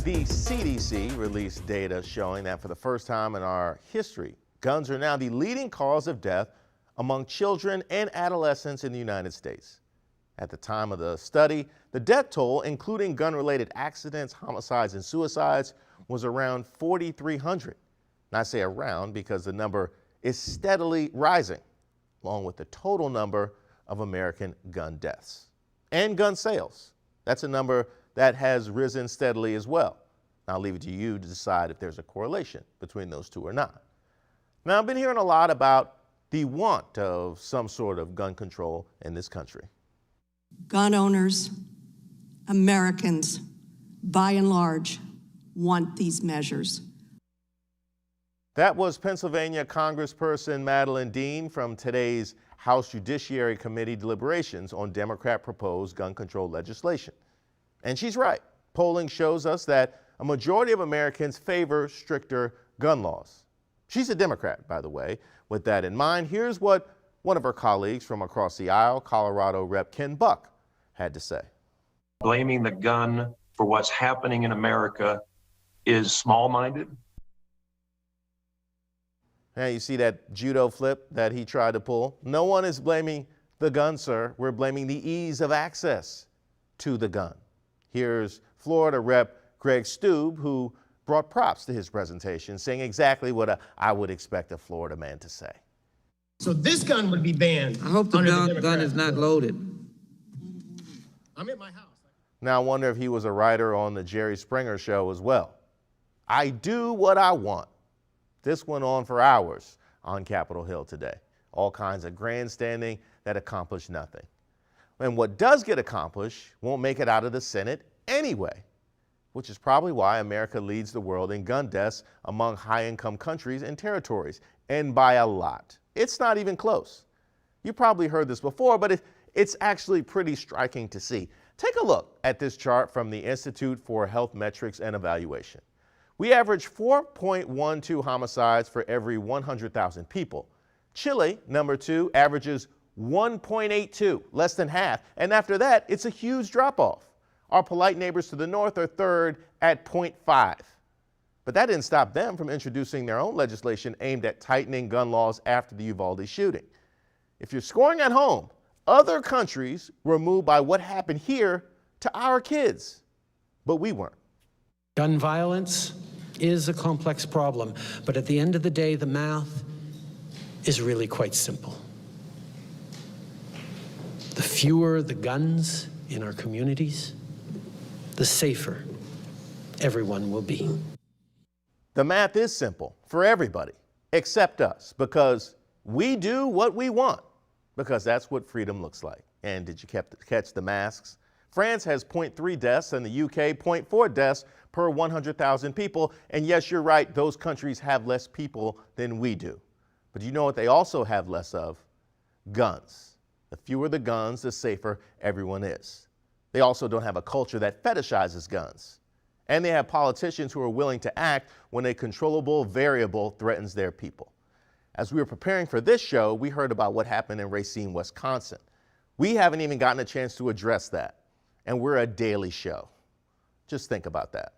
The CDC released data showing that for the first time in our history, guns are now the leading cause of death among children and adolescents in the United States. At the time of the study, the death toll, including gun-related accidents, homicides, and suicides, was around 4,300. And I say around because the number is steadily rising, along with the total number of American gun deaths. And gun sales. That's a number that has risen steadily as well. I'll leave it to you to decide if there's a correlation between those two or not. Now, I've been hearing a lot about the want of some sort of gun control in this country. Gun owners, Americans, by and large, want these measures. That was Pennsylvania Congressperson Madeline Dean from today's House Judiciary Committee deliberations on Democrat-proposed gun control legislation. And she's right. Polling shows us that a majority of Americans favor stricter gun laws. She's a Democrat, by the way. With that in mind, here's what one of her colleagues from across the aisle, Colorado Rep. Ken Buck, had to say. Blaming the gun for what's happening in America is small-minded. Now you see that judo flip that he tried to pull? No one is blaming the gun, sir. We're blaming the ease of access to the gun. Here's Florida Rep. Greg Stube, who brought props to his presentation, saying exactly what I would expect a Florida man to say. So this gun would be banned. I hope the gun is not loaded. I'm at my house. Now I wonder if he was a writer on the Jerry Springer show as well. I do what I want. This went on for hours on Capitol Hill today. All kinds of grandstanding that accomplished nothing. And what does get accomplished won't make it out of the Senate anyway, which is probably why America leads the world in gun deaths among high-income countries and territories, and by a lot. It's not even close. You probably heard this before, but it's actually pretty striking to see. Take a look at this chart from the Institute for Health Metrics and Evaluation. We average 4.12 homicides for every 100,000 people. Chile, number 2, averages 1.82, less than half, and after that, it's a huge drop-off. Our polite neighbors to the north are third at 0.5. But that didn't stop them from introducing their own legislation aimed at tightening gun laws after the Uvalde shooting. If you're scoring at home, other countries were moved by what happened here to our kids, but we weren't. Gun violence is a complex problem, but at the end of the day, the math is really quite simple. The fewer the guns in our communities, the safer everyone will be. The math is simple for everybody except us, because we do what we want, because that's what freedom looks like. And did you catch the masks? France has 0.3 deaths and the UK 0.4 deaths per 100,000 people. And yes, you're right, those countries have less people than we do. But you know what they also have less of? Guns. The fewer the guns, the safer everyone is. They also don't have a culture that fetishizes guns. And they have politicians who are willing to act when a controllable variable threatens their people. As we were preparing for this show, we heard about what happened in Racine, Wisconsin. We haven't even gotten a chance to address that. And we're a daily show. Just think about that.